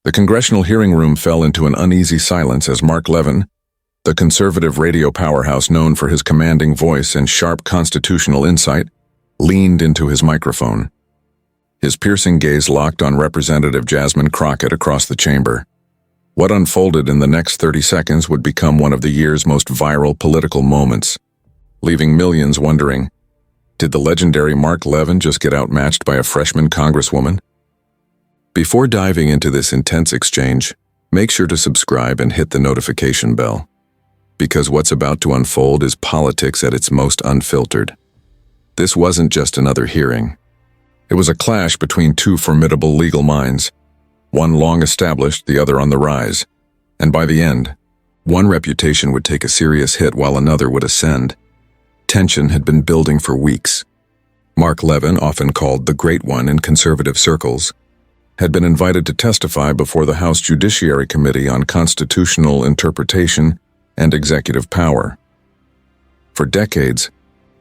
The congressional hearing room fell into an uneasy silence as Mark Levin, the conservative radio powerhouse known for his commanding voice and sharp constitutional insight, leaned into his microphone. His piercing gaze locked on Representative Jasmine Crockett across the chamber. What unfolded in the next 30 seconds would become one of the year's most viral political moments, leaving millions wondering, did the legendary Mark Levin just get outmatched by a freshman congresswoman? Before diving into this intense exchange, make sure to subscribe and hit the notification bell, because what's about to unfold is politics at its most unfiltered. This wasn't just another hearing. It was a clash between two formidable legal minds, one long established, the other on the rise, and by the end, one reputation would take a serious hit while another would ascend. Tension had been building for weeks. Mark Levin, often called the Great One in conservative circles, had been invited to testify before the House Judiciary Committee on Constitutional Interpretation and Executive Power. For decades,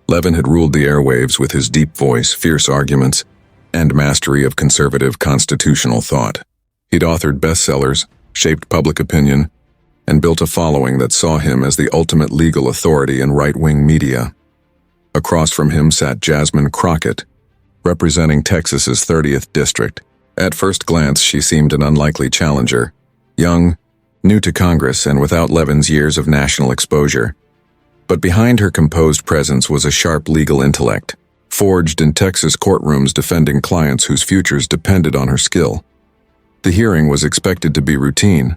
Levin had ruled the airwaves with his deep voice, fierce arguments, and mastery of conservative constitutional thought. He'd authored bestsellers, shaped public opinion, and built a following that saw him as the ultimate legal authority in right-wing media. Across from him sat Jasmine Crockett, representing Texas's 30th District. At first glance, she seemed an unlikely challenger, young, new to Congress, and without Levin's years of national exposure. But behind her composed presence was a sharp legal intellect, forged in Texas courtrooms defending clients whose futures depended on her skill. The hearing was expected to be routine.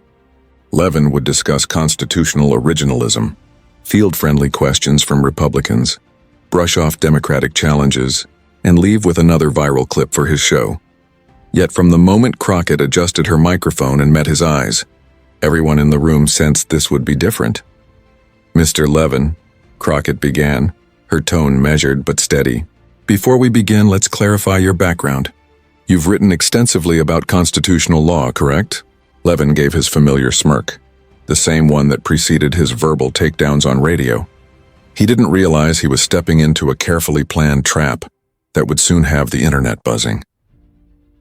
Levin would discuss constitutional originalism, field friendly questions from Republicans, brush off Democratic challenges, and leave with another viral clip for his show. Yet from the moment Crockett adjusted her microphone and met his eyes, everyone in the room sensed this would be different. "Mr. Levin," Crockett began, her tone measured but steady, "before we begin, let's clarify your background. You've written extensively about constitutional law, correct?" Levin gave his familiar smirk, the same one that preceded his verbal takedowns on radio. He didn't realize he was stepping into a carefully planned trap that would soon have the internet buzzing.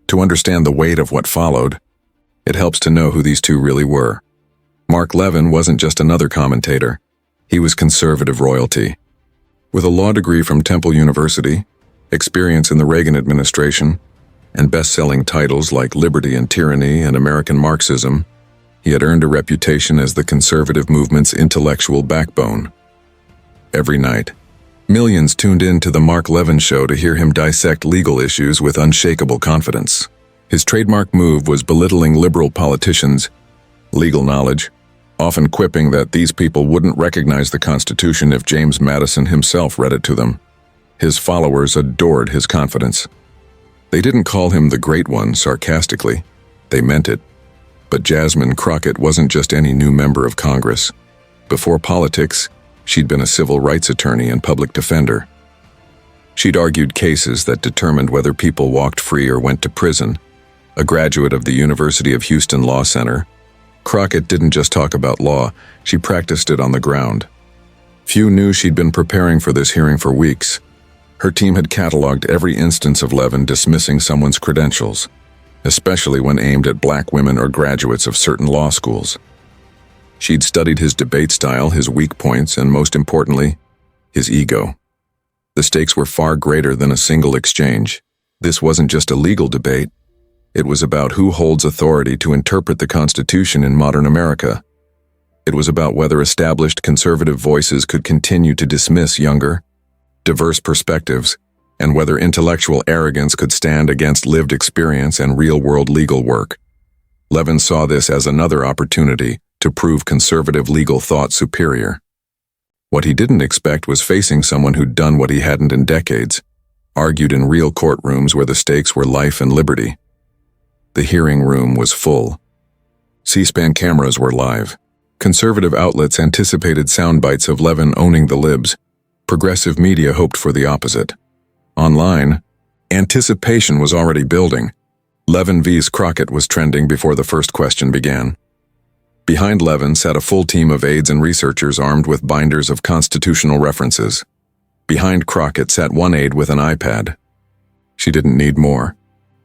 To understand the weight of what followed, it helps to know who these two really were. Mark Levin wasn't just another commentator. He was conservative royalty. With a law degree from Temple University, experience in the Reagan administration, and best-selling titles like Liberty and Tyranny and American Marxism, he had earned a reputation as the conservative movement's intellectual backbone. Every night, millions tuned in to the Mark Levin Show to hear him dissect legal issues with unshakable confidence. His trademark move was belittling liberal politicians' legal knowledge, often quipping that these people wouldn't recognize the Constitution if James Madison himself read it to them. His followers adored his confidence. They didn't call him the Great One sarcastically. They meant it. But Jasmine Crockett wasn't just any new member of Congress. Before politics, she'd been a civil rights attorney and public defender. She'd argued cases that determined whether people walked free or went to prison. A graduate of the University of Houston Law Center, Crockett didn't just talk about law, she practiced it on the ground. Few knew she'd been preparing for this hearing for weeks. Her team had cataloged every instance of Levin dismissing someone's credentials, especially when aimed at black women or graduates of certain law schools. She'd studied his debate style, his weak points, and most importantly, his ego. The stakes were far greater than a single exchange. This wasn't just a legal debate. It was about who holds authority to interpret the Constitution in modern America. It was about whether established conservative voices could continue to dismiss younger, diverse perspectives, and whether intellectual arrogance could stand against lived experience and real-world legal work. Levin saw this as another opportunity to prove conservative legal thought superior. What he didn't expect was facing someone who'd done what he hadn't in decades, argued in real courtrooms where the stakes were life and liberty. The hearing room was full. C-SPAN cameras were live. Conservative outlets anticipated sound bites of Levin owning the libs. Progressive media hoped for the opposite. Online, anticipation was already building. Levin vs. Crockett was trending before the first question began. Behind Levin sat a full team of aides and researchers armed with binders of constitutional references. Behind Crockett sat one aide with an iPad. She didn't need more.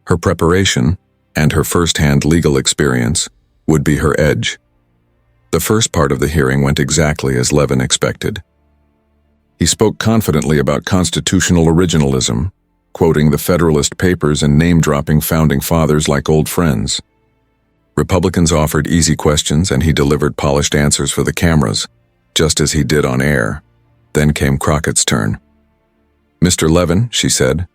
Her preparation, and her first-hand legal experience would be her edge. The first part of the hearing went exactly as Levin expected. He spoke confidently about constitutional originalism, quoting the Federalist Papers and name-dropping founding fathers like old friends. Republicans offered easy questions and he delivered polished answers for the cameras, just as he did on air. Then came Crockett's turn. "Mr. Levin," she said,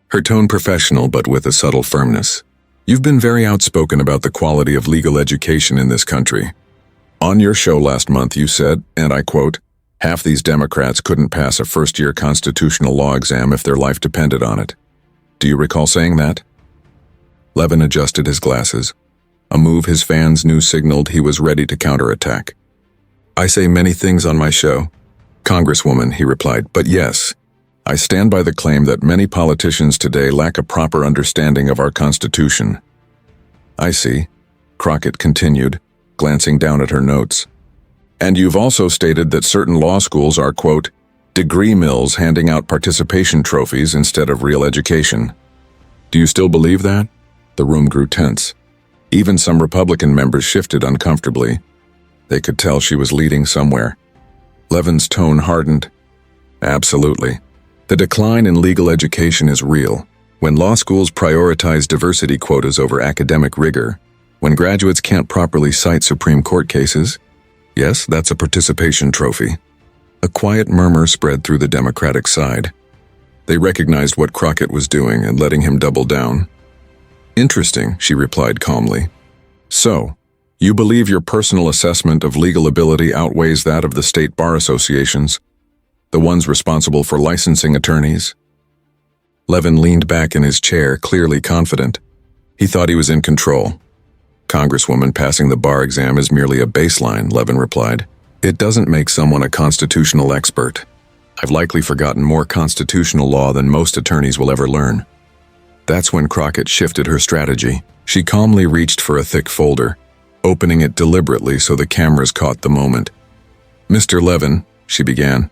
her tone professional but with a subtle firmness, "you've been very outspoken about the quality of legal education in this country. On your show last month you said, and I quote, 'Half these Democrats couldn't pass a first-year constitutional law exam if their life depended on it.' Do you recall saying that?" Levin adjusted his glasses, a move his fans knew signaled he was ready to counterattack. "I say many things on my show, Congresswoman," he replied, "but yes, I stand by the claim that many politicians today lack a proper understanding of our Constitution." "I see," Crockett continued, glancing down at her notes. "And you've also stated that certain law schools are, quote, degree mills handing out participation trophies instead of real education. Do you still believe that?" The room grew tense. Even some Republican members shifted uncomfortably. They could tell she was leading somewhere. Levin's tone hardened. "Absolutely. The decline in legal education is real. When law schools prioritize diversity quotas over academic rigor, when graduates can't properly cite Supreme Court cases, yes, that's a participation trophy." A quiet murmur spread through the Democratic side. They recognized what Crockett was doing and letting him double down. "Interesting," she replied calmly. "So, you believe your personal assessment of legal ability outweighs that of the state bar associations, the ones responsible for licensing attorneys?" Levin leaned back in his chair, clearly confident. He thought he was in control. "Congresswoman, passing the bar exam is merely a baseline," Levin replied. "It doesn't make someone a constitutional expert. I've likely forgotten more constitutional law than most attorneys will ever learn." That's when Crockett shifted her strategy. She calmly reached for a thick folder, opening it deliberately so the cameras caught the moment. "Mr. Levin," she began,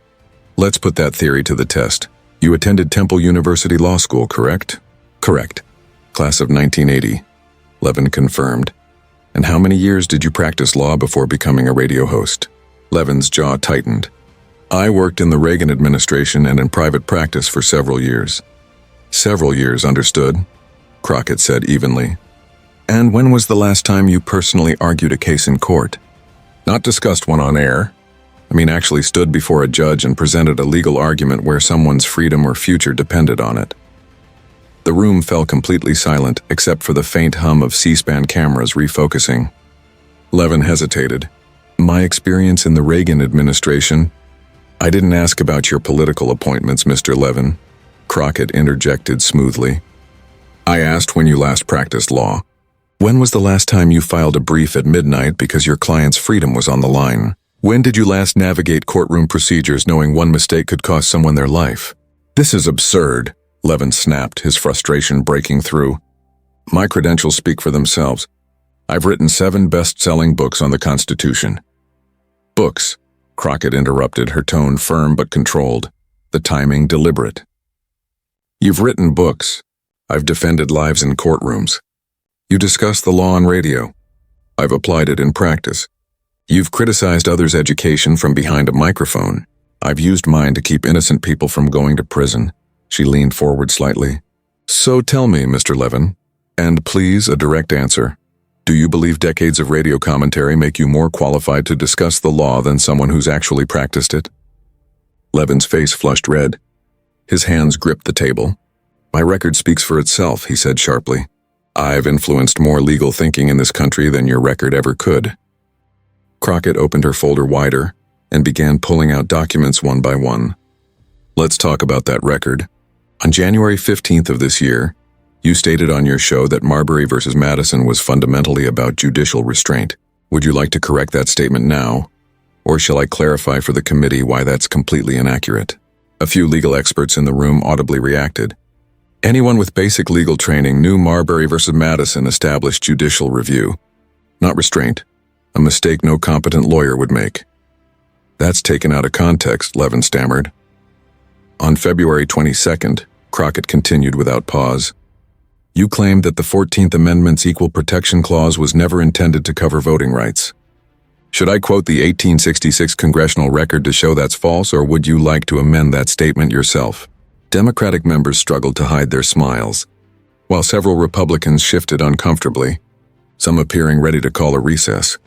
"let's put that theory to the test. You attended Temple University Law School, correct?" "Correct. Class of 1980, Levin confirmed. "And how many years did you practice law before becoming a radio host?" Levin's jaw tightened. "I worked in the Reagan administration and in private practice for several years." "Several years, understood," Crockett said evenly. "And when was the last time you personally argued a case in court?" "Not discussed one on air. Actually stood before a judge and presented a legal argument where someone's freedom or future depended on it." The room fell completely silent except for the faint hum of C-SPAN cameras refocusing. Levin hesitated. "My experience in the Reagan administration—" "I didn't ask about your political appointments, Mr. Levin," Crockett interjected smoothly. "I asked when you last practiced law. When was the last time you filed a brief at midnight because your client's freedom was on the line? When did you last navigate courtroom procedures knowing one mistake could cost someone their life?" "This is absurd," Levin snapped, his frustration breaking through. "My credentials speak for themselves. I've written 7 best-selling books on the Constitution." "Books," Crockett interrupted, her tone firm but controlled, the timing deliberate. "You've written books. I've defended lives in courtrooms. You discuss the law on radio. I've applied it in practice. You've criticized others' education from behind a microphone. I've used mine to keep innocent people from going to prison." She leaned forward slightly. "So tell me, Mr. Levin, and please a direct answer. Do you believe decades of radio commentary make you more qualified to discuss the law than someone who's actually practiced it?" Levin's face flushed red. His hands gripped the table. "My record speaks for itself," he said sharply. "I've influenced more legal thinking in this country than your record ever could." Crockett opened her folder wider and began pulling out documents one by one. "Let's talk about that record. On January 15th of this year, you stated on your show that Marbury versus Madison was fundamentally about judicial restraint. Would you like to correct that statement now? Or shall I clarify for the committee why that's completely inaccurate?" A few legal experts in the room audibly reacted. Anyone with basic legal training knew Marbury versus Madison established judicial review, not restraint, a mistake no competent lawyer would make. "That's taken out of context," Levin stammered. On February 22nd, Crockett continued without pause. You claimed that the 14th Amendment's Equal Protection Clause was never intended to cover voting rights. Should I quote the 1866 congressional record to show that's false, or would you like to amend that statement yourself? Democratic members struggled to hide their smiles, while several Republicans shifted uncomfortably, some appearing ready to call a recess.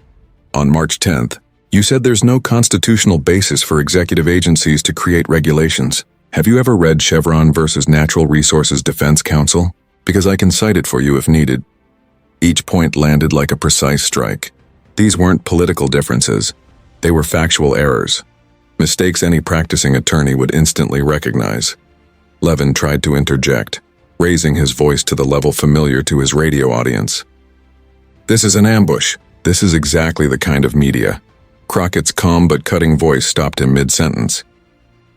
On March 10th, you said there's no constitutional basis for executive agencies to create regulations. Have you ever read Chevron versus Natural Resources Defense Council? Because I can cite it for you if needed. Each point landed like a precise strike. These weren't political differences. They were factual errors. Mistakes any practicing attorney would instantly recognize. Levin tried to interject, raising his voice to the level familiar to his radio audience. This is an ambush. This is exactly the kind of media. Crockett's calm but cutting voice stopped him mid-sentence.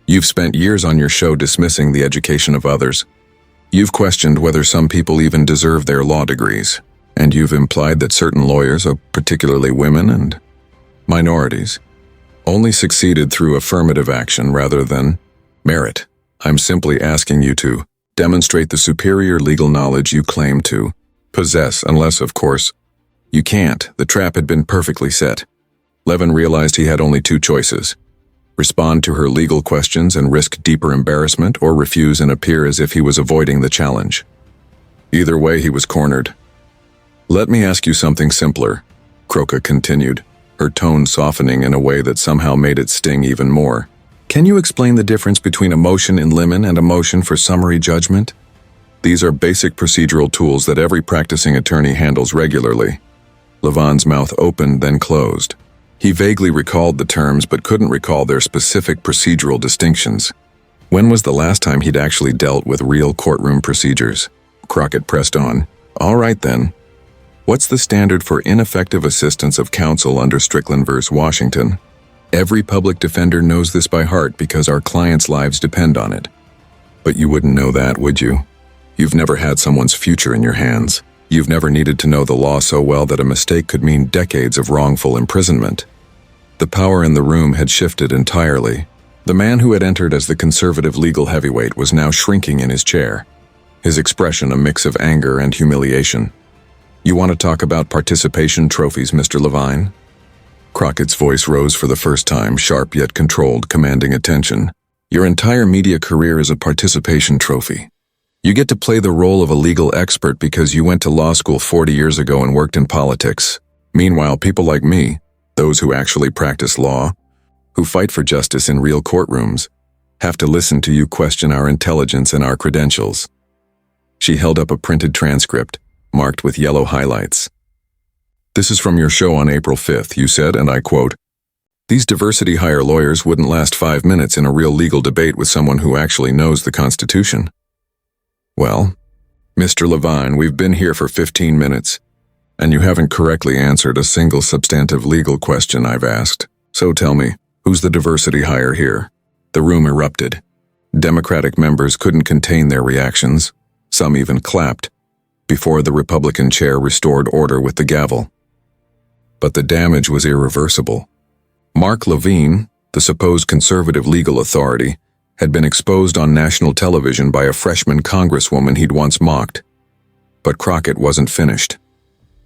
You've spent years on your show dismissing the education of others. You've questioned whether some people even deserve their law degrees, and you've implied that certain lawyers, particularly women and minorities, only succeeded through affirmative action rather than merit. I'm simply asking you to demonstrate the superior legal knowledge you claim to possess, unless, of course, you can't. The trap had been perfectly set. Levin realized he had only two choices: respond to her legal questions and risk deeper embarrassment, or refuse and appear as if he was avoiding the challenge. Either way, he was cornered. Let me ask you something simpler, Crockett continued, her tone softening in a way that somehow made it sting even more. Can you explain the difference between a motion in limine and a motion for summary judgment? These are basic procedural tools that every practicing attorney handles regularly. Levin's mouth opened, then closed. He vaguely recalled the terms but couldn't recall their specific procedural distinctions. When was the last time he'd actually dealt with real courtroom procedures? Crockett pressed on. All right then. What's the standard for ineffective assistance of counsel under Strickland v. Washington? Every public defender knows this by heart because our clients' lives depend on it. But you wouldn't know that, would you? You've never had someone's future in your hands. You've never needed to know the law so well that a mistake could mean decades of wrongful imprisonment. The power in the room had shifted entirely. The man who had entered as the conservative legal heavyweight was now shrinking in his chair, his expression a mix of anger and humiliation. You want to talk about participation trophies, Mr. Levin? Crockett's voice rose for the first time, sharp yet controlled, commanding attention. Your entire media career is a participation trophy. You get to play the role of a legal expert because you went to law school 40 years ago and worked in politics. Meanwhile, people like me, those who actually practice law, who fight for justice in real courtrooms, have to listen to you question our intelligence and our credentials. She held up a printed transcript, marked with yellow highlights. This is from your show on April 5th. You said, and I quote, "These diversity hire lawyers wouldn't last 5 minutes in a real legal debate with someone who actually knows the Constitution." Well, Mr. Levin, we've been here for 15 minutes, and you haven't correctly answered a single substantive legal question I've asked. So tell me, who's the diversity hire here? The room erupted. Democratic members couldn't contain their reactions. Some even clapped, before the Republican chair restored order with the gavel. But the damage was irreversible. Mark Levin, the supposed conservative legal authority, had been exposed on national television by a freshman congresswoman he'd once mocked. But Crockett wasn't finished.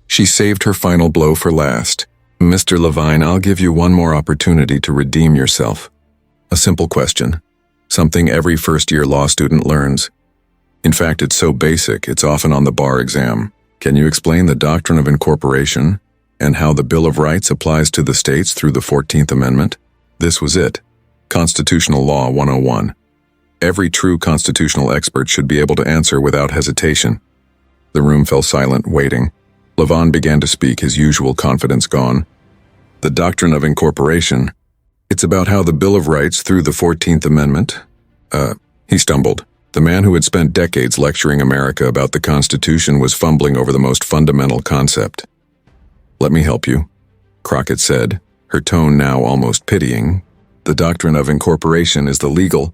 She saved her final blow for last. Mr. Levin, I'll give you one more opportunity to redeem yourself. A simple question. Something every first-year law student learns. In fact, it's so basic, it's often on the bar exam. Can you explain the doctrine of incorporation and how the Bill of Rights applies to the states through the 14th Amendment? This was it. Constitutional Law 101. Every true constitutional expert should be able to answer without hesitation. The room fell silent, waiting. Levin began to speak, his usual confidence gone. The doctrine of incorporation. It's about how the Bill of Rights through the 14th Amendment. He stumbled. The man who had spent decades lecturing America about the Constitution was fumbling over the most fundamental concept. Let me help you, Crockett said, her tone now almost pitying. The doctrine of incorporation is the legal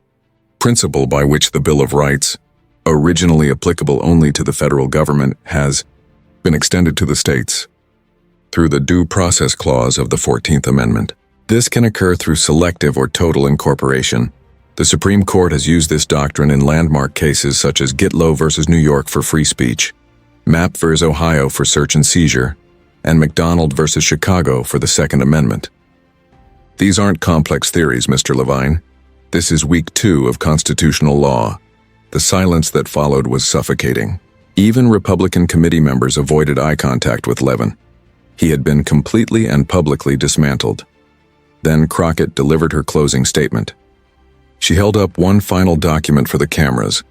principle by which the Bill of Rights, originally applicable only to the federal government, has been extended to the states through the Due Process Clause of the 14th Amendment. This can occur through selective or total incorporation. The Supreme Court has used this doctrine in landmark cases such as Gitlow versus New York for free speech, Mapp versus Ohio for search and seizure, and McDonald versus Chicago for the Second Amendment. These aren't complex theories, Mr. Levin. This is week 2 of constitutional law. The silence that followed was suffocating. Even Republican committee members avoided eye contact with Levin. He had been completely and publicly dismantled. Then Crockett delivered her closing statement. She held up one final document for the cameras.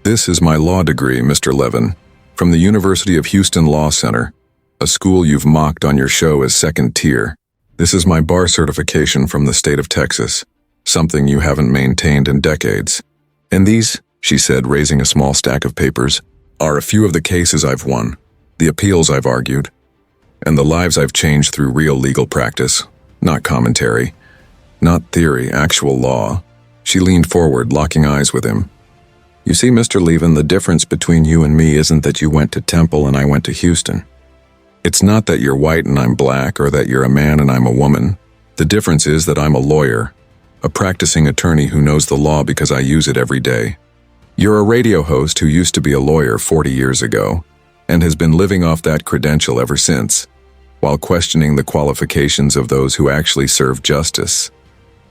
This is my law degree, Mr. Levin, from the University of Houston Law Center, a school you've mocked on your show as second tier. This is my bar certification from the state of Texas, something you haven't maintained in decades. And these, she said, raising a small stack of papers, are a few of the cases I've won, the appeals I've argued, and the lives I've changed through real legal practice, not commentary, not theory, actual law. She leaned forward, locking eyes with him. You see, Mr. Levin, the difference between you and me isn't that you went to Temple and I went to Houston. It's not that you're white and I'm black, or that you're a man and I'm a woman. The difference is that I'm a lawyer, a practicing attorney who knows the law because I use it every day. You're a radio host who used to be a lawyer 40 years ago, and has been living off that credential ever since, while questioning the qualifications of those who actually serve justice.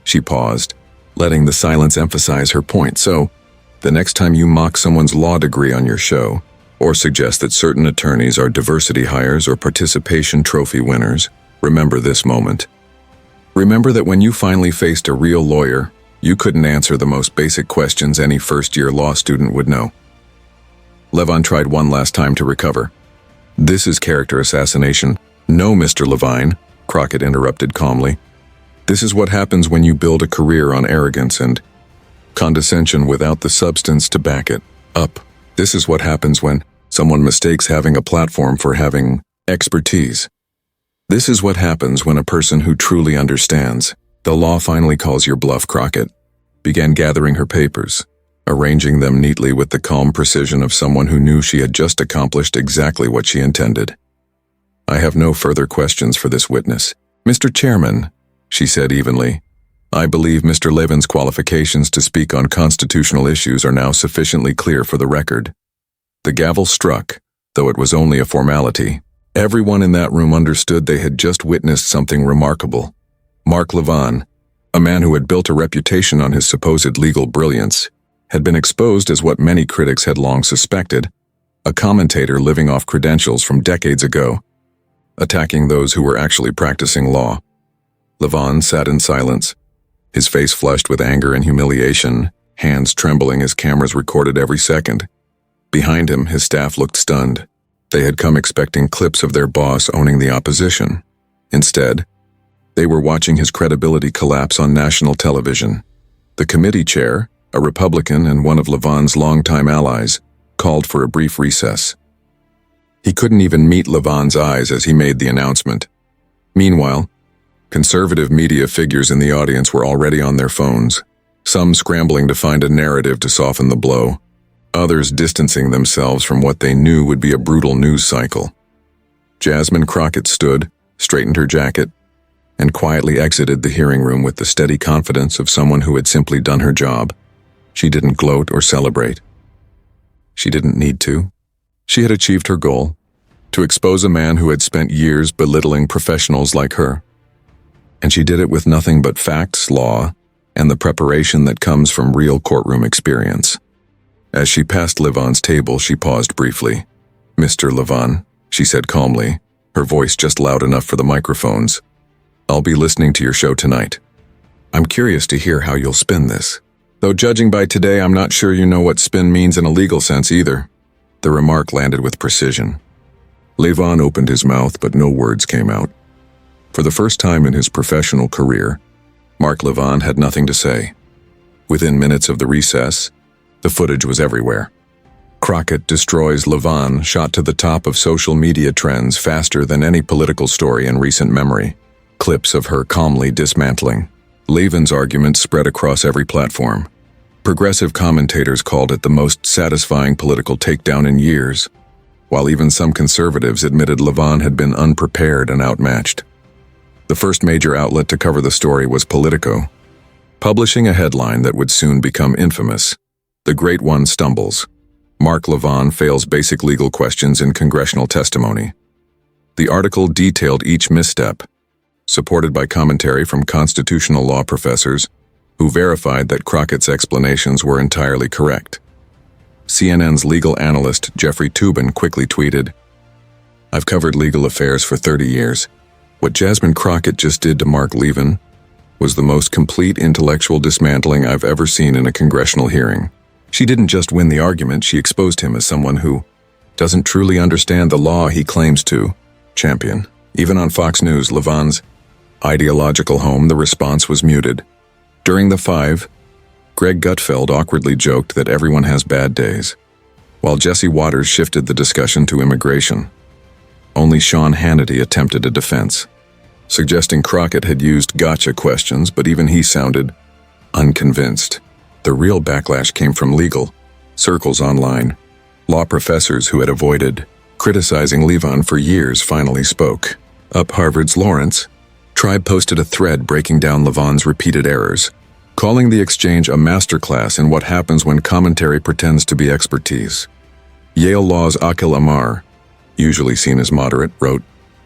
She paused, letting the silence emphasize her point. So, the next time you mock someone's law degree on your show, or suggest that certain attorneys are diversity hires or participation trophy winners, remember this moment. Remember that when you finally faced a real lawyer, you couldn't answer the most basic questions any first-year law student would know. Levin tried one last time to recover. This is character assassination. No, Mr. Levin, Crockett interrupted calmly. This is what happens when you build a career on arrogance and condescension without the substance to back it up. This is what happens when someone mistakes having a platform for having expertise. This is what happens when a person who truly understands the law finally calls your bluff. Crockett began gathering her papers, arranging them neatly with the calm precision of someone who knew she had just accomplished exactly what she intended. I have no further questions for this witness. Mr. Chairman, she said evenly, I believe Mr. Levin's qualifications to speak on constitutional issues are now sufficiently clear for the record. The gavel struck, though it was only a formality. Everyone in that room understood they had just witnessed something remarkable. Mark Levin, a man who had built a reputation on his supposed legal brilliance, had been exposed as what many critics had long suspected, a commentator living off credentials from decades ago, attacking those who were actually practicing law. Levin sat in silence, his face flushed with anger and humiliation, hands trembling as cameras recorded every second. Behind him, his staff looked stunned. They had come expecting clips of their boss owning the opposition. Instead, they were watching his credibility collapse on national television. The committee chair, a Republican and one of Levin's longtime allies, called for a brief recess. He couldn't even meet Levin's eyes as he made the announcement. Meanwhile, conservative media figures in the audience were already on their phones, some scrambling to find a narrative to soften the blow, others distancing themselves from what they knew would be a brutal news cycle. Jasmine Crockett stood, straightened her jacket, and quietly exited the hearing room with the steady confidence of someone who had simply done her job. She didn't gloat or celebrate. She didn't need to. She had achieved her goal, to expose a man who had spent years belittling professionals like her. And she did it with nothing but facts, law, and the preparation that comes from real courtroom experience. As she passed Levin's table, she paused briefly. Mr. Levin, she said calmly, her voice just loud enough for the microphones. I'll be listening to your show tonight. I'm curious to hear how you'll spin this. Though judging by today, I'm not sure you know what spin means in a legal sense either. The remark landed with precision. Levin opened his mouth, but no words came out. For the first time in his professional career, Mark Levin had nothing to say. Within minutes of the recess, the footage was everywhere. Crockett destroys Levin shot to the top of social media trends faster than any political story in recent memory. Clips of her calmly dismantling. Levin's arguments spread across every platform. Progressive commentators called it the most satisfying political takedown in years, while even some conservatives admitted Levin had been unprepared and outmatched. The first major outlet to cover the story was Politico. publishing a headline that would soon become infamous. The Great One stumbles. Mark Levin fails basic legal questions in congressional testimony. The article detailed each misstep, supported by commentary from constitutional law professors who verified that Crockett's explanations were entirely correct. CNN's legal analyst Jeffrey Toobin quickly tweeted, "I've covered legal affairs for 30 years. What Jasmine Crockett just did to Mark Levin was the most complete intellectual dismantling I've ever seen in a congressional hearing. She didn't just win the argument, she exposed him as someone who doesn't truly understand the law he claims to champion." Even on Fox News, Levin's ideological home, the response was muted. During the Five, Greg Gutfeld awkwardly joked that everyone has bad days, while Jesse Waters shifted the discussion to immigration. Only Sean Hannity attempted a defense, suggesting Crockett had used gotcha questions, but even he sounded unconvinced. The real backlash came from legal circles online. Law professors who had avoided criticizing Levin for years finally spoke. Up Harvard's Lawrence, Tribe posted a thread breaking down Levin's repeated errors, calling the exchange a masterclass in what happens when commentary pretends to be expertise. Yale Law's Akil Amar, usually seen as moderate, wrote,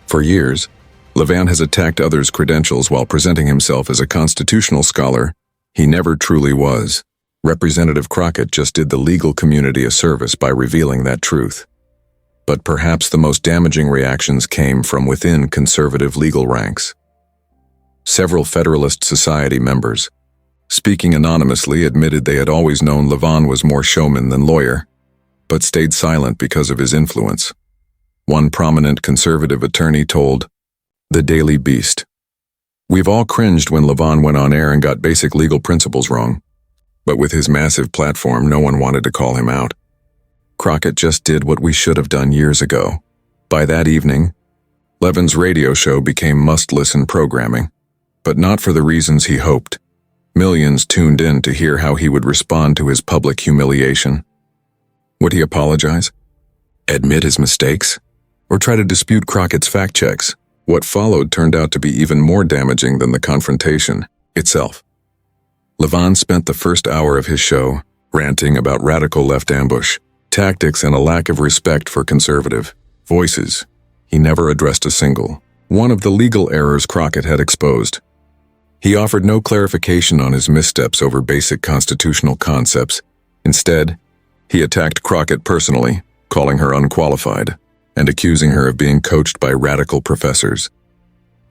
"For years, Levin has attacked others' credentials while presenting himself as a constitutional scholar he never truly was. Representative Crockett just did the legal community a service by revealing that truth." But perhaps the most damaging reactions came from within conservative legal ranks. Several Federalist Society members, speaking anonymously, admitted they had always known Levin was more showman than lawyer, but stayed silent because of his influence. One prominent conservative attorney told The Daily Beast, "We've all cringed when Levin went on air and got basic legal principles wrong, but with his massive platform, no one wanted to call him out. Crockett just did what we should have done years ago." By that evening, Levin's radio show became must-listen programming, but not for the reasons he hoped. Millions tuned in to hear how he would respond to his public humiliation. Would he apologize? Admit his mistakes? Or try to dispute Crockett's fact checks? What followed turned out to be even more damaging than the confrontation itself. Levin spent the first hour of his show ranting about radical left ambush, tactics, and a lack of respect for conservative voices. He never addressed a single one of the legal errors Crockett had exposed. He offered no clarification on his missteps over basic constitutional concepts. Instead, he attacked Crockett personally, calling her unqualified and accusing her of being coached by radical professors.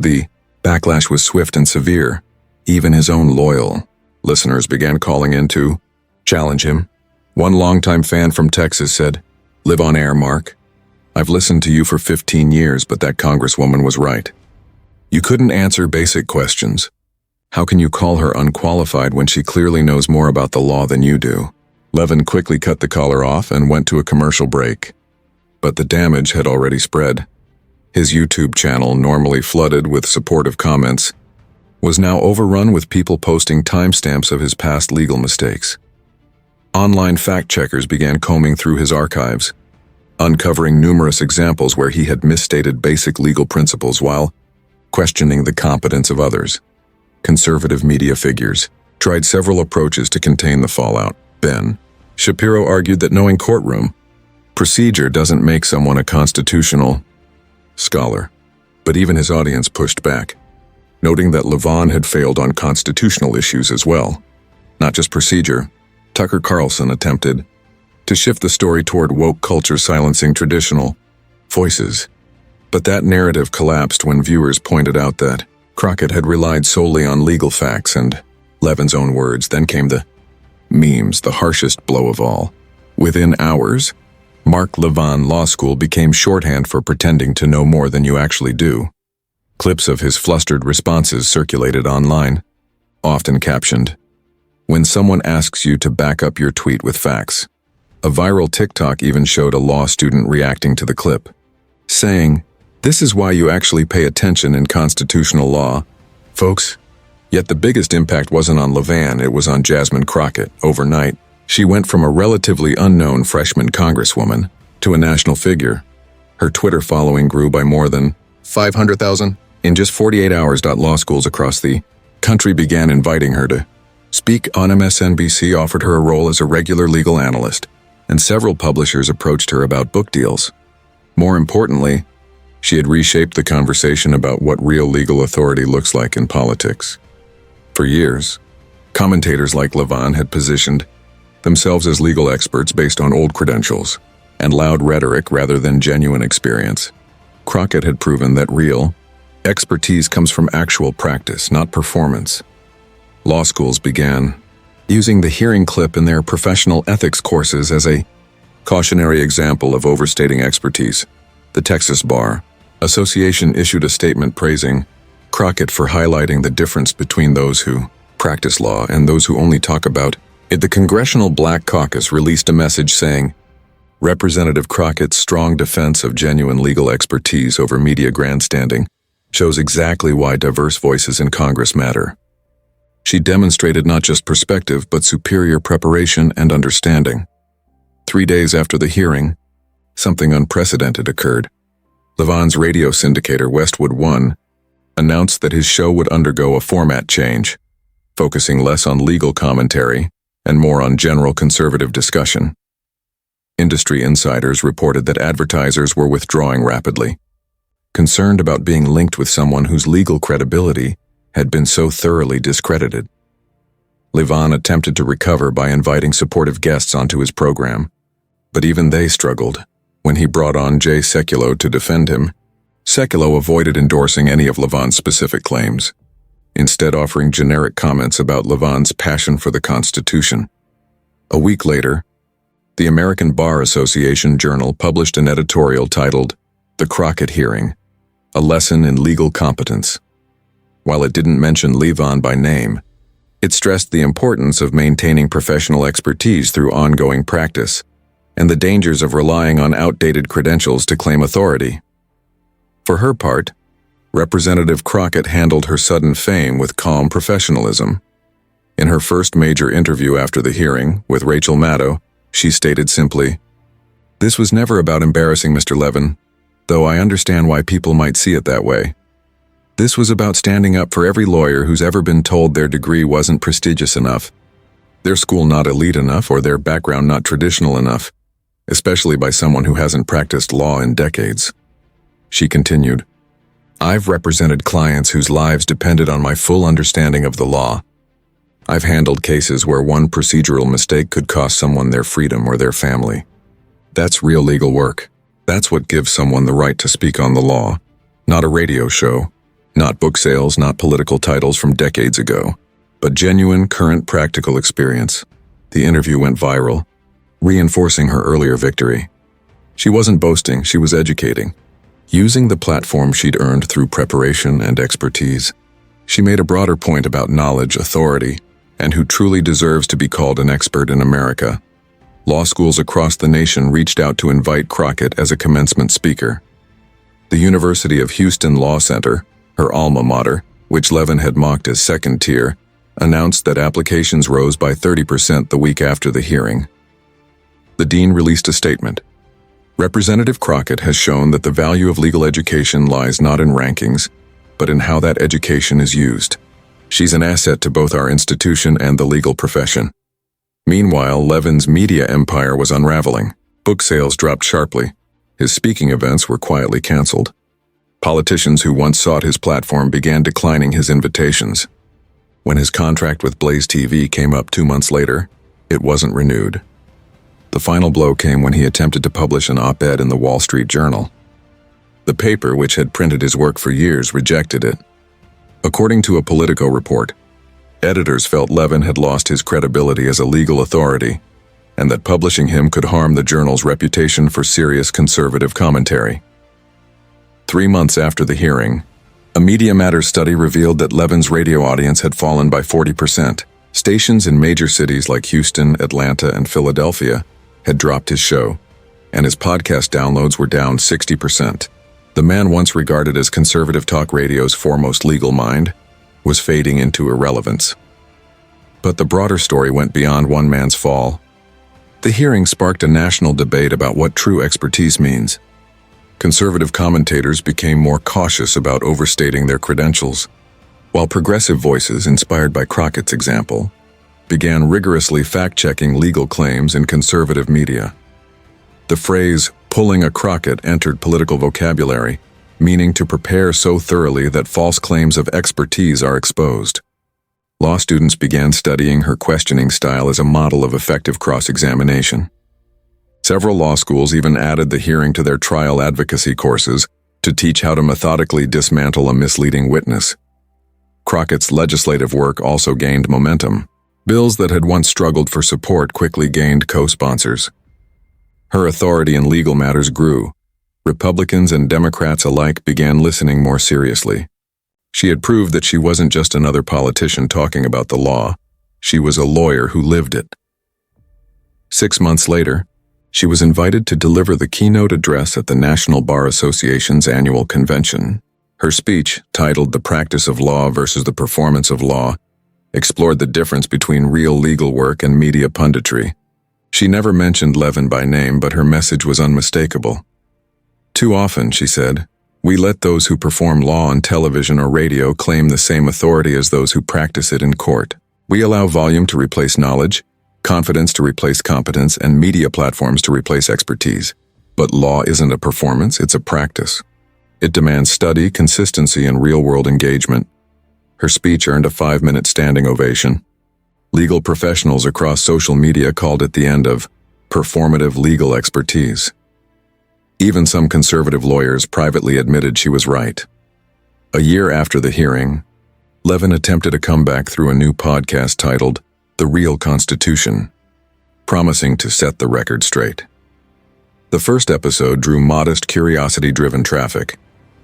The backlash was swift and severe. Even his own loyal listeners began calling in to challenge him. One longtime fan from Texas said, "Live on air, Mark. I've listened to you for 15 years, but that congresswoman was right. You couldn't answer basic questions. How can you call her unqualified when she clearly knows more about the law than you do?" Levin quickly cut the caller off and went to a commercial break. But the damage had already spread. His YouTube channel, normally flooded with supportive comments, was now overrun with people posting timestamps of his past legal mistakes. Online fact-checkers began combing through his archives, uncovering numerous examples where he had misstated basic legal principles while questioning the competence of others. Conservative media figures tried several approaches to contain the fallout. Ben Shapiro argued that knowing courtroom procedure doesn't make someone a constitutional scholar, but even his audience pushed back, noting that Levin had failed on constitutional issues as well, not just procedure. Tucker Carlson attempted to shift the story toward woke culture silencing traditional voices, but that narrative collapsed when viewers pointed out that Crockett had relied solely on legal facts and Levin's own words. Then came the memes, the harshest blow of all. Within hours, Mark Levin Law School became shorthand for pretending to know more than you actually do. Clips of his flustered responses circulated online, often captioned, "When someone asks you to back up your tweet with facts." A viral TikTok even showed a law student reacting to the clip, saying, "This is why you actually pay attention in constitutional law, folks." Yet the biggest impact wasn't on Levin, it was on Jasmine Crockett. Overnight, she went from a relatively unknown freshman congresswoman to a national figure. Her Twitter following grew by more than 500,000. In just 48 hours, law schools across the country began inviting her to Speak on MSNBC offered her a role as a regular legal analyst, and several publishers approached her about book deals. More importantly, she had reshaped the conversation about what real legal authority looks like in politics. For years, commentators like Levin had positioned themselves as legal experts based on old credentials and loud rhetoric rather than genuine experience. Crockett had proven that real expertise comes from actual practice, not performance. Law schools began using the hearing clip in their professional ethics courses as a cautionary example of overstating expertise. The Texas Bar Association issued a statement praising Crockett for highlighting the difference between those who practice law and those who only talk about it. The Congressional Black Caucus released a message saying, Representative Crockett's strong defense of genuine legal expertise over media grandstanding shows exactly why diverse voices in Congress matter. She demonstrated not just perspective, but superior preparation and understanding. 3 days after the hearing, something unprecedented occurred. Levin's radio syndicator Westwood One announced that his show would undergo a format change, focusing less on legal commentary and more on general conservative discussion. Industry insiders reported that advertisers were withdrawing rapidly, concerned about being linked with someone whose legal credibility had been so thoroughly discredited. Levin attempted to recover by inviting supportive guests onto his program, but even they struggled. When he brought on Jay Sekulow to defend him, Sekulow avoided endorsing any of Levin's specific claims, instead offering generic comments about Levin's passion for the Constitution. A week later, the American Bar Association Journal published an editorial titled, The Crockett Hearing, A Lesson in Legal Competence. While it didn't mention Levin by name, it stressed the importance of maintaining professional expertise through ongoing practice, and the dangers of relying on outdated credentials to claim authority. For her part, Representative Crockett handled her sudden fame with calm professionalism. In her first major interview after the hearing, with Rachel Maddow, she stated simply, "This was never about embarrassing Mr. Levin, though I understand why people might see it that way. This was about standing up for every lawyer who's ever been told their degree wasn't prestigious enough, their school not elite enough, or their background not traditional enough, especially by someone who hasn't practiced law in decades." She continued, "I've represented clients whose lives depended on my full understanding of the law. I've handled cases where one procedural mistake could cost someone their freedom or their family. That's real legal work. That's what gives someone the right to speak on the law, not a radio show, not book sales, not political titles from decades ago, but genuine, current, practical experience." The interview went viral, reinforcing her earlier victory. She wasn't boasting, she was educating. Using the platform she'd earned through preparation and expertise, she made a broader point about knowledge, authority, and who truly deserves to be called an expert in America. Law schools across the nation reached out to invite Crockett as a commencement speaker. The University of Houston Law Center, her alma mater, which Levin had mocked as second tier, announced that applications rose by 30% the week after the hearing. The dean released a statement. Representative Crockett has shown that the value of legal education lies not in rankings, but in how that education is used. She's an asset to both our institution and the legal profession. Meanwhile, Levin's media empire was unraveling. Book sales dropped sharply. His speaking events were quietly canceled. Politicians who once sought his platform began declining his invitations. When his contract with Blaze TV came up 2 months later, it wasn't renewed. The final blow came when he attempted to publish an op-ed in the Wall Street Journal. The paper, which had printed his work for years, rejected it. According to a Politico report, editors felt Levin had lost his credibility as a legal authority, and that publishing him could harm the journal's reputation for serious conservative commentary. 3 months after the hearing, a Media Matters study revealed that Levin's radio audience had fallen by 40%. Stations in major cities like Houston, Atlanta, and Philadelphia had dropped his show, and his podcast downloads were down 60%. The man once regarded as conservative talk radio's foremost legal mind was fading into irrelevance. But the broader story went beyond one man's fall. The hearing sparked a national debate about what true expertise means. Conservative commentators became more cautious about overstating their credentials, while progressive voices, inspired by Crockett's example, began rigorously fact-checking legal claims in conservative media. The phrase, "pulling a Crockett," entered political vocabulary, meaning to prepare so thoroughly that false claims of expertise are exposed. Law students began studying her questioning style as a model of effective cross-examination. Several law schools even added the hearing to their trial advocacy courses to teach how to methodically dismantle a misleading witness. Crockett's legislative work also gained momentum. Bills that had once struggled for support quickly gained co-sponsors. Her authority in legal matters grew. Republicans and Democrats alike began listening more seriously. She had proved that she wasn't just another politician talking about the law. She was a lawyer who lived it. 6 months later, she was invited to deliver the keynote address at the National Bar Association's annual convention. Her speech, titled "The Practice of Law versus the Performance of Law," explored the difference between real legal work and media punditry. She never mentioned Levin by name, but her message was unmistakable. "Too often," she said, "we let those who perform law on television or radio claim the same authority as those who practice it in court. We allow volume to replace knowledge, confidence to replace competence, and media platforms to replace expertise. But law isn't a performance, it's a practice. It demands study, consistency, and real-world engagement." Her speech earned a 5-minute standing ovation. Legal professionals across social media called it the end of performative legal expertise. Even some conservative lawyers privately admitted she was right. A year after the hearing, Levin attempted a comeback through a new podcast titled "The Real Constitution," promising to set the record straight. The first episode drew modest, curiosity-driven traffic,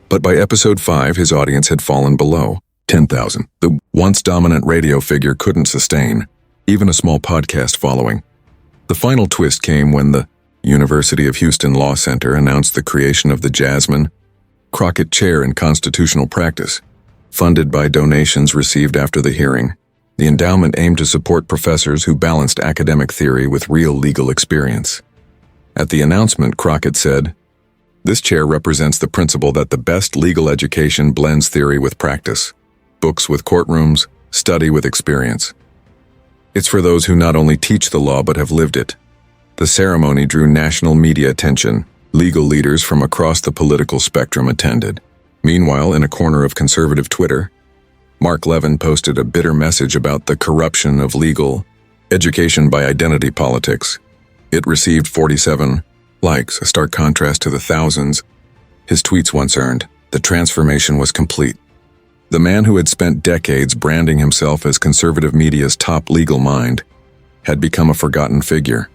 but by episode 5 his audience had fallen below 10,000. The once dominant radio figure couldn't sustain even a small podcast following. The final twist came when the University of Houston Law Center announced the creation of the Jasmine Crockett Chair in Constitutional Practice, funded by donations received after the hearing. The endowment aimed to support professors who balanced academic theory with real legal experience. At the announcement, Crockett said, "This chair represents the principle that the best legal education blends theory with practice, books with courtrooms, study with experience. It's for those who not only teach the law but have lived it." The ceremony drew national media attention. Legal leaders from across the political spectrum attended. Meanwhile, in a corner of conservative Twitter, Mark Levin posted a bitter message about the corruption of legal education by identity politics. It received 47 likes, a stark contrast to the thousands his tweets once earned. The transformation was complete. The man who had spent decades branding himself as conservative media's top legal mind had become a forgotten figure.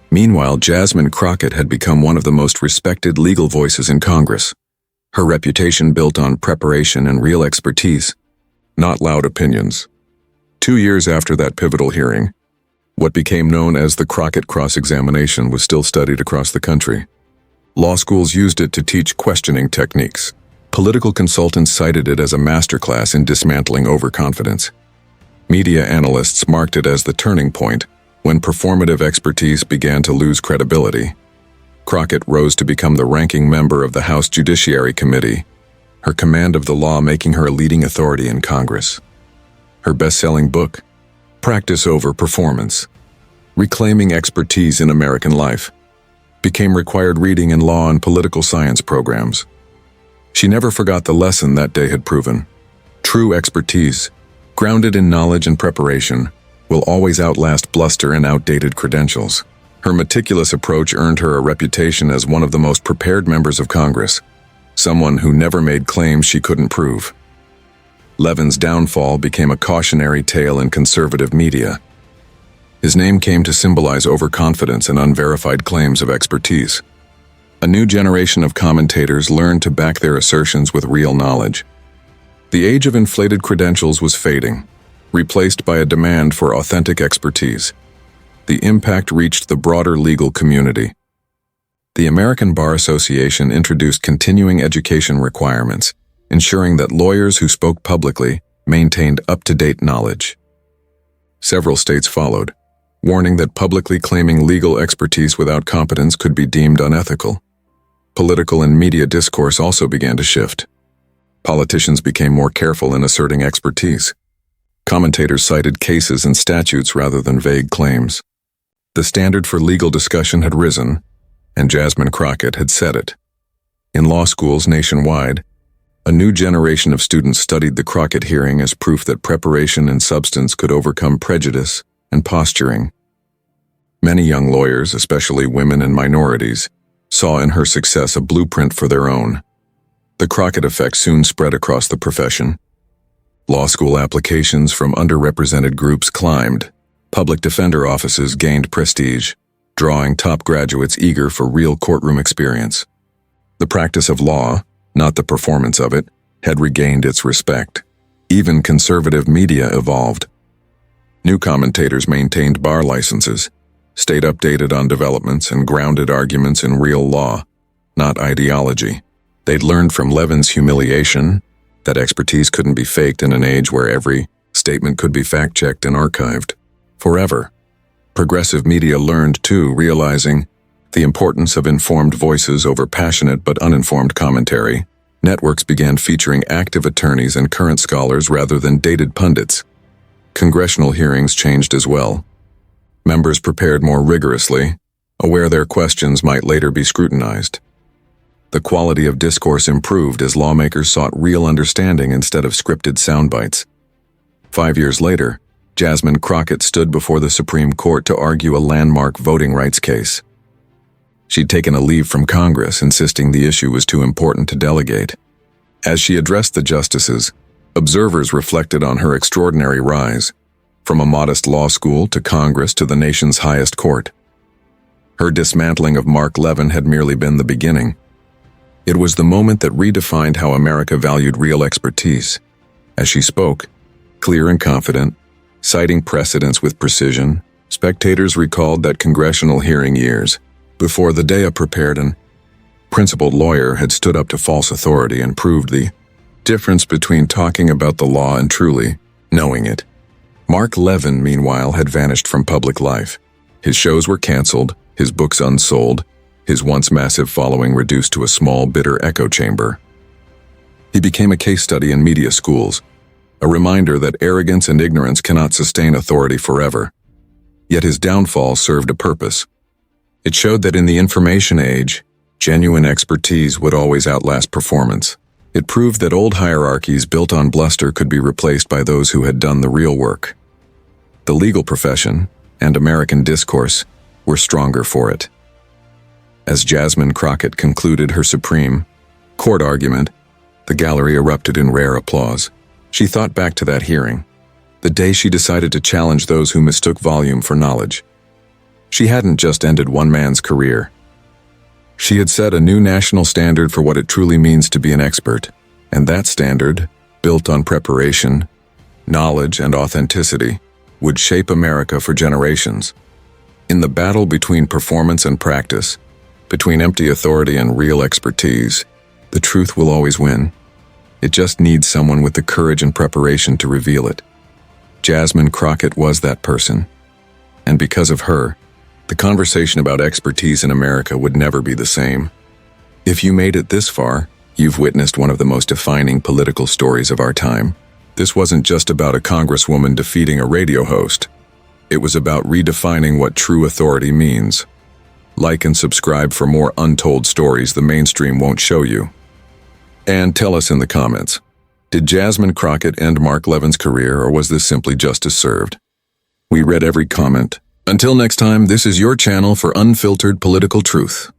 Meanwhile, Jasmine Crockett had become one of the most respected legal voices in Congress. Her reputation built on preparation and real expertise, not loud opinions. 2 years after that pivotal hearing, what became known as the Crockett cross-examination was still studied across the country. Law schools used it to teach questioning techniques. Political consultants cited it as a masterclass in dismantling overconfidence. Media analysts marked it as the turning point when performative expertise began to lose credibility. Crockett rose to become the ranking member of the House Judiciary Committee, her command of the law making her a leading authority in Congress. Her best-selling book, Practice Over Performance: Reclaiming Expertise in American Life, became required reading in law and political science programs. She never forgot the lesson that day had proven. True expertise, grounded in knowledge and preparation, will always outlast bluster and outdated credentials. Her meticulous approach earned her a reputation as one of the most prepared members of Congress, someone who never made claims she couldn't prove. Levin's downfall became a cautionary tale in conservative media. His name came to symbolize overconfidence and unverified claims of expertise. A new generation of commentators learned to back their assertions with real knowledge. The age of inflated credentials was fading, replaced by a demand for authentic expertise. The impact reached the broader legal community. The American Bar Association introduced continuing education requirements, ensuring that lawyers who spoke publicly maintained up-to-date knowledge. Several states followed, warning that publicly claiming legal expertise without competence could be deemed unethical. Political and media discourse also began to shift. Politicians became more careful in asserting expertise. Commentators cited cases and statutes rather than vague claims. The standard for legal discussion had risen, and Jasmine Crockett had set it. In law schools nationwide, a new generation of students studied the Crockett hearing as proof that preparation and substance could overcome prejudice and posturing. Many young lawyers, especially women and minorities, saw in her success a blueprint for their own. The Crockett effect soon spread across the profession. Law school applications from underrepresented groups climbed. Public defender offices gained prestige, drawing top graduates eager for real courtroom experience. The practice of law, not the performance of it, had regained its respect. Even conservative media evolved. New commentators maintained bar licenses, stayed updated on developments, and grounded arguments in real law, not ideology. They'd learned from Levin's humiliation that expertise couldn't be faked in an age where every statement could be fact-checked and archived forever. Progressive media learned too, realizing the importance of informed voices over passionate but uninformed commentary. Networks began featuring active attorneys and current scholars rather than dated pundits. Congressional hearings changed as well. Members prepared more rigorously, aware their questions might later be scrutinized. The quality of discourse improved as lawmakers sought real understanding instead of scripted sound bites. 5 years later, Jasmine Crockett stood before the Supreme Court to argue a landmark voting rights case. She'd taken a leave from Congress, insisting the issue was too important to delegate. As she addressed the justices, observers reflected on her extraordinary rise, from a modest law school to Congress to the nation's highest court. Her dismantling of Levin had merely been the beginning. It was the moment that redefined how America valued real expertise. As she spoke, clear and confident, citing precedents with precision, spectators recalled that congressional hearing years before the day a prepared and principled lawyer had stood up to false authority and proved the difference between talking about the law and truly knowing it. Levin, meanwhile, had vanished from public life. His shows were canceled, his books unsold, his once massive following reduced to a small, bitter echo chamber. He became a case study in media schools, a reminder that arrogance and ignorance cannot sustain authority forever. Yet his downfall served a purpose. It showed that in the information age, genuine expertise would always outlast performance. It proved that old hierarchies built on bluster could be replaced by those who had done the real work. The legal profession, and American discourse, were stronger for it. As Jasmine Crockett concluded her Supreme Court argument, the gallery erupted in rare applause. She thought back to that hearing, the day she decided to challenge those who mistook volume for knowledge. She hadn't just ended one man's career. She had set a new national standard for what it truly means to be an expert, and that standard, built on preparation, knowledge, and authenticity, would shape America for generations. In the battle between performance and practice, between empty authority and real expertise, the truth will always win. It just needs someone with the courage and preparation to reveal it. Jasmine Crockett was that person. And because of her, the conversation about expertise in America would never be the same. If you made it this far, you've witnessed one of the most defining political stories of our time. This wasn't just about a congresswoman defeating a radio host. It was about redefining what true authority means. Like and subscribe for more untold stories the mainstream won't show you. And tell us in the comments, did Jasmine Crockett end Levin's career, or was this simply justice served? We read every comment. Until next time, this is your channel for unfiltered political truth.